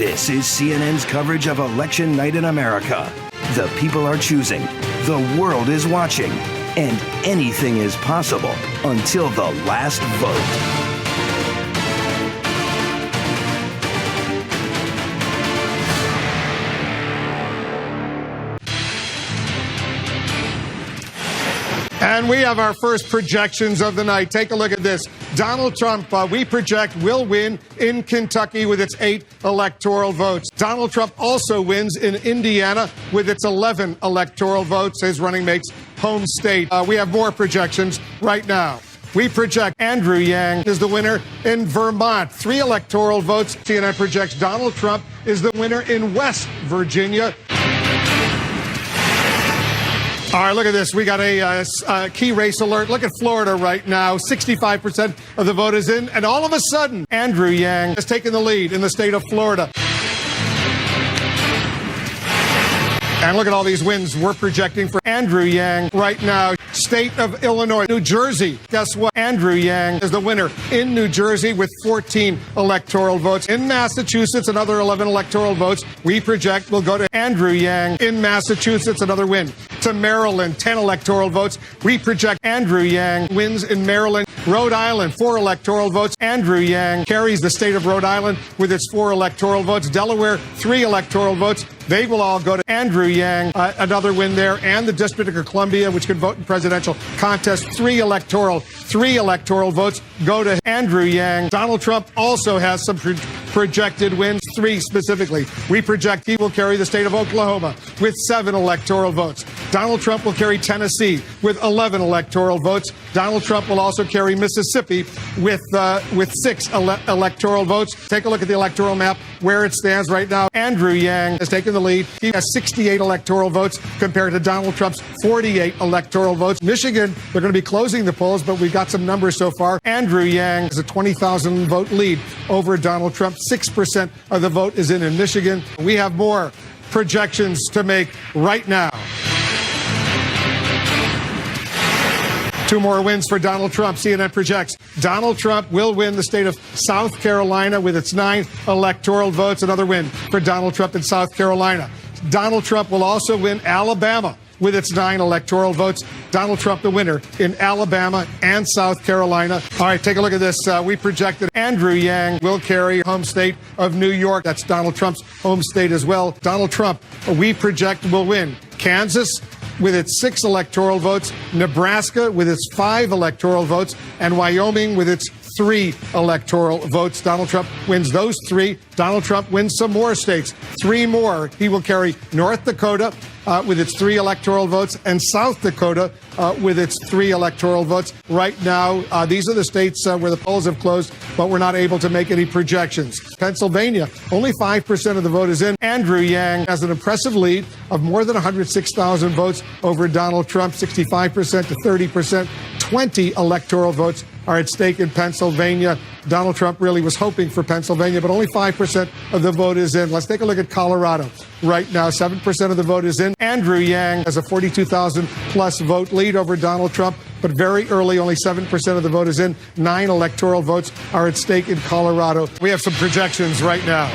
This is CNN's coverage of Election Night in America. The people are choosing, the world is watching, and anything is possible until the last vote. And we have our first projections of the night. Take a look at this. Donald Trump, we project, will win in Kentucky with its 8 electoral votes. Donald Trump also wins in Indiana with its 11 electoral votes, his running mate's home state. We have more projections right now. We project Andrew Yang is the winner in Vermont. 3 electoral votes. CNN projects Donald Trump is the winner in West Virginia. All right, look at this. We got a key race alert. Look at Florida right now. 65% of the vote is in. And all of a sudden, Andrew Yang has taken the lead in the state of Florida. And look at all these wins we're projecting for Andrew Yang right now. State of Illinois, New Jersey. Guess what? Andrew Yang is the winner in New Jersey with 14 electoral votes. In Massachusetts, another 11 electoral votes. We project will go to Andrew Yang in Massachusetts, another win. To Maryland, 10 electoral votes. We project Andrew Yang wins in Maryland. Rhode Island, 4 electoral votes. Andrew Yang carries the state of Rhode Island with its 4 electoral votes. Delaware, 3 electoral votes. They will all go to Andrew Yang, another win there, and the District of Columbia, which could vote in presidential contest. 3 electoral votes go to Andrew Yang. Donald Trump also has some projected wins, 3 specifically. We project he will carry the state of Oklahoma with 7 electoral votes. Donald Trump will carry Tennessee with 11 electoral votes. Donald Trump will also carry Mississippi with 6 electoral votes. Take a look at the electoral map where it stands right now. Andrew Yang has taken the lead. He has 68 electoral votes compared to Donald Trump's 48 electoral votes. Michigan, they're going to be closing the polls, but we've got some numbers so far. Andrew Yang has a 20,000 vote lead over Donald Trump. 6% of the vote is in Michigan. We have more projections to make right now. 2 more wins for Donald Trump. CNN projects Donald Trump will win the state of South Carolina with its 9 electoral votes. Another win for Donald Trump in South Carolina. Donald Trump will also win Alabama with its 9 electoral votes. Donald Trump the winner in Alabama and South Carolina. All right, take a look at this. We projected Andrew Yang will carry home state of New York. That's Donald Trump's home state as well. Donald Trump, we project, will win Kansas with its 6 electoral votes, Nebraska with its 5 electoral votes, and Wyoming with its 3 electoral votes. Donald Trump wins those 3. Donald Trump wins some more states, 3 more. He will carry North Dakota with its 3 electoral votes and South Dakota with its 3 electoral votes. Right now, these are the states where the polls have closed, but we're not able to make any projections. Pennsylvania, only 5% of the vote is in. Andrew Yang has an impressive lead of more than 106,000 votes over Donald Trump, 65% to 30%. 20 electoral votes are at stake in Pennsylvania. Donald Trump really was hoping for Pennsylvania, but only 5% of the vote is in. Let's take a look at Colorado. Right now, 7% of the vote is in. Andrew Yang has a 42,000 plus vote lead over Donald Trump, but very early, only 7% of the vote is in. 9 electoral votes are at stake in Colorado. We have some projections right now.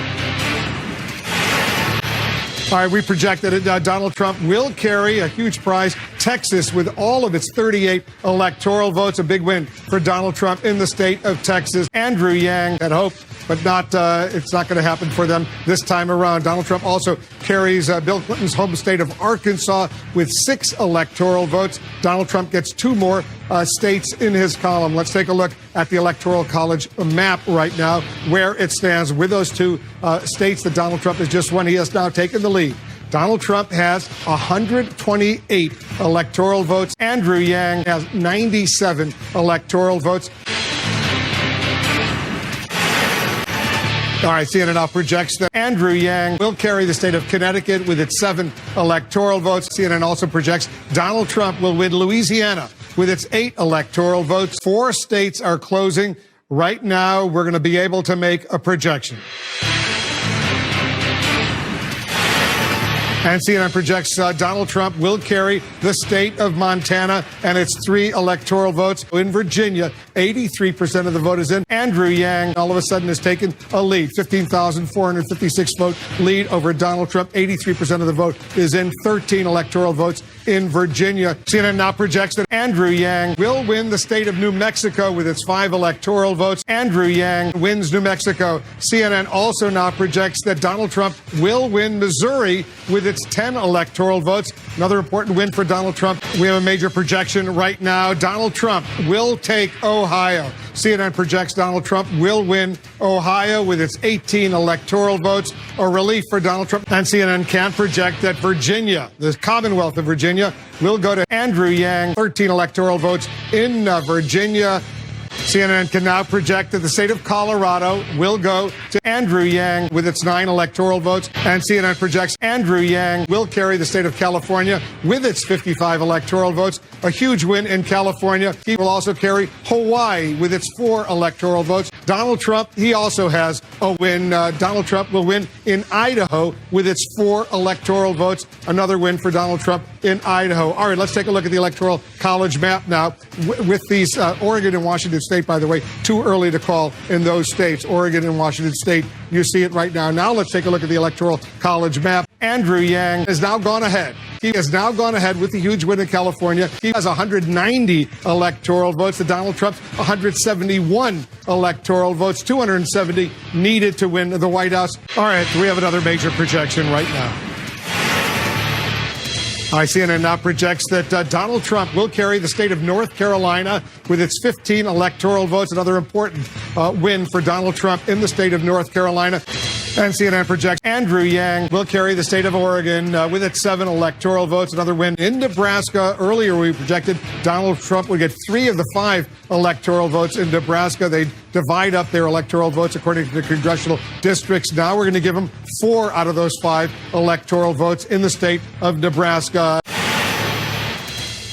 All right, we project that Donald Trump will carry a huge prize. Texas, with all of its 38 electoral votes, a big win for Donald Trump in the state of Texas. Andrew Yang had hope, but it's not going to happen for them this time around. Donald Trump also carries Bill Clinton's home state of Arkansas with 6 electoral votes. Donald Trump gets 2 more states in his column. Let's take a look at the Electoral College map right now, where it stands with those 2 states that Donald Trump has just won. He has now taken the lead. Donald Trump has 128 electoral votes. Andrew Yang has 97 electoral votes. All right, CNN now projects that Andrew Yang will carry the state of Connecticut with its 7 electoral votes. CNN also projects Donald Trump will win Louisiana with its 8 electoral votes. 4 states are closing. Right now, we're going to be able to make a projection. And CNN projects Donald Trump will carry the state of Montana and its 3 electoral votes. In Virginia, 83% of the vote is in. Andrew Yang all of a sudden has taken a lead, 15,456 vote lead over Donald Trump. 83% of the vote is in. 13 electoral votes in Virginia. CNN now projects that Andrew Yang will win the state of New Mexico with its 5 electoral votes. Andrew Yang wins New Mexico. CNN also now projects that Donald Trump will win Missouri with its 10 electoral votes. Another important win for Donald Trump. We have a major projection right now. Donald Trump will take Ohio. CNN projects Donald Trump will win Ohio with its 18 electoral votes, a relief for Donald Trump. And CNN can project that Virginia, the Commonwealth of Virginia, will go to Andrew Yang, 13 electoral votes in Virginia. CNN can now project that the state of Colorado will go to Andrew Yang with its 9 electoral votes. And CNN projects Andrew Yang will carry the state of California with its 55 electoral votes. A huge win in California. He will also carry Hawaii with its 4 electoral votes. Donald Trump, he also has a win. Donald Trump will win in Idaho with its 4 electoral votes. Another win for Donald Trump in Idaho. All right, let's take a look at the Electoral College map now. With these Oregon and Washington State, by the way, too early to call in those states. Oregon and Washington State, you see it right now. Now let's take a look at the Electoral College map. Andrew Yang has now gone ahead. He has now gone ahead with the huge win in California. He has 190 electoral votes to Donald Trump's 171 electoral votes, 270 needed to win the White House. All right, we have another major projection right now. CNN now projects that Donald Trump will carry the state of North Carolina with its 15 electoral votes, another important win for Donald Trump in the state of North Carolina. And CNN projects Andrew Yang will carry the state of Oregon with its 7 electoral votes, another win in Nebraska. Earlier, we projected Donald Trump would get 3 of the 5 electoral votes in Nebraska. They divide up their electoral votes according to the congressional districts. Now we're going to give him 4 out of those 5 electoral votes in the state of Nebraska.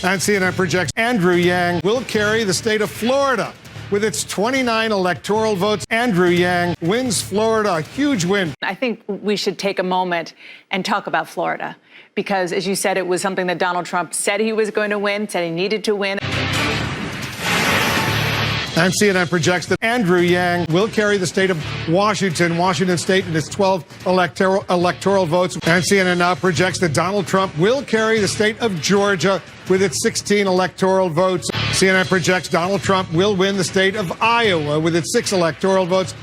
And CNN projects Andrew Yang will carry the state of Florida with its 29 electoral votes. Andrew Yang wins Florida, a huge win. I think we should take a moment and talk about Florida because, as you said, it was something that Donald Trump said he was going to win, said he needed to win. And CNN projects that Andrew Yang will carry the state of Washington State, and its 12 electoral votes. And CNN now projects that Donald Trump will carry the state of Georgia with its 16 electoral votes. CNN projects Donald Trump will win the state of Iowa with its 6 electoral votes.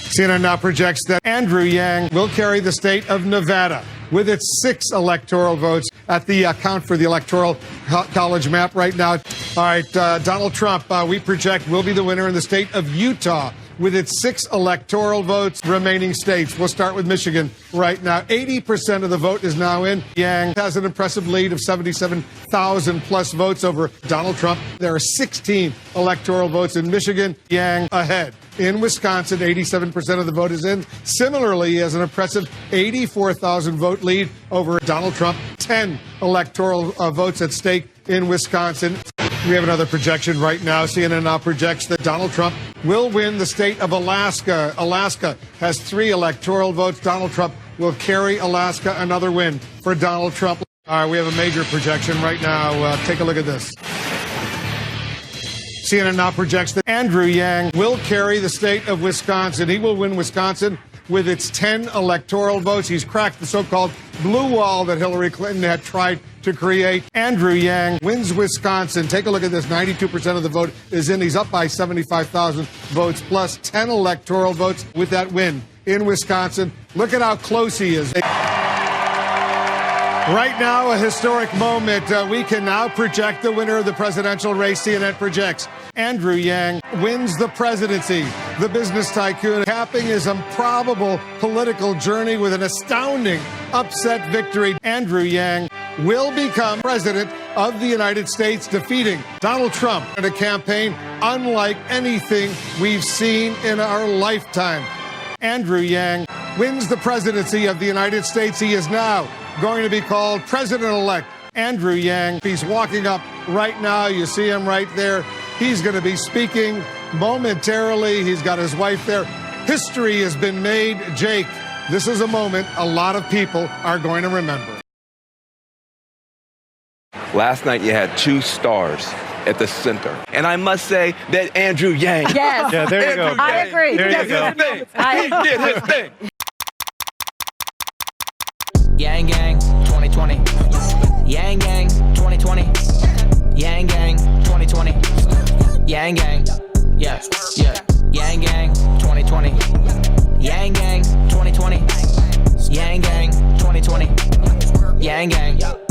CNN now projects that Andrew Yang will carry the state of Nevada with its 6 electoral votes at the count for the Electoral College map right now. All right, Donald Trump, we project, will be the winner in the state of Utah with its 6 electoral votes. Remaining states, we'll start with Michigan right now. 80% of the vote is now in. Yang has an impressive lead of 77,000 plus votes over Donald Trump. There are 16 electoral votes in Michigan. Yang ahead. In Wisconsin, 87% of the vote is in. Similarly, he has an impressive 84,000 vote lead over Donald Trump. 10 electoral votes at stake in Wisconsin. We have another projection right now. CNN now projects that Donald Trump will win the state of Alaska. Alaska has 3 electoral votes. Donald Trump will carry Alaska. Another win for Donald Trump. All right, we have a major projection right now. Take a look at this. CNN now projects that Andrew Yang will carry the state of Wisconsin. He will win Wisconsin with its 10 electoral votes. He's cracked the so-called blue wall that Hillary Clinton had tried to create. Andrew Yang wins Wisconsin. Take a look at this. 92% of the vote is in. He's up by 75,000 votes, plus 10 electoral votes with that win in Wisconsin. Look at how close he is. Right now, a historic moment. We can now project the winner of the presidential race. CNN projects Andrew Yang wins the presidency. The business tycoon capping his improbable political journey with an astounding upset victory. Andrew Yang will become president of the United States, defeating Donald Trump in a campaign unlike anything we've seen in our lifetime. Andrew Yang wins the presidency of the United States. He is now going to be called President-elect Andrew Yang. He's walking up right now. You see him right there. He's going to be speaking momentarily. He's got his wife there. History has been made. Jake, this is a moment a lot of people are going to remember. Last night you had two stars at the center. And I must say that Andrew Yang. Yes. Yeah, there you go. I agree. There you He go. did his thing. He did his thing. Yang Gang 2020. Yang Gang 2020. Yang Gang 2020. Yang Gang. Yeah, yeah. Yang Gang 2020. Yang Gang 2020. Yang Gang 2020. Yang Gang.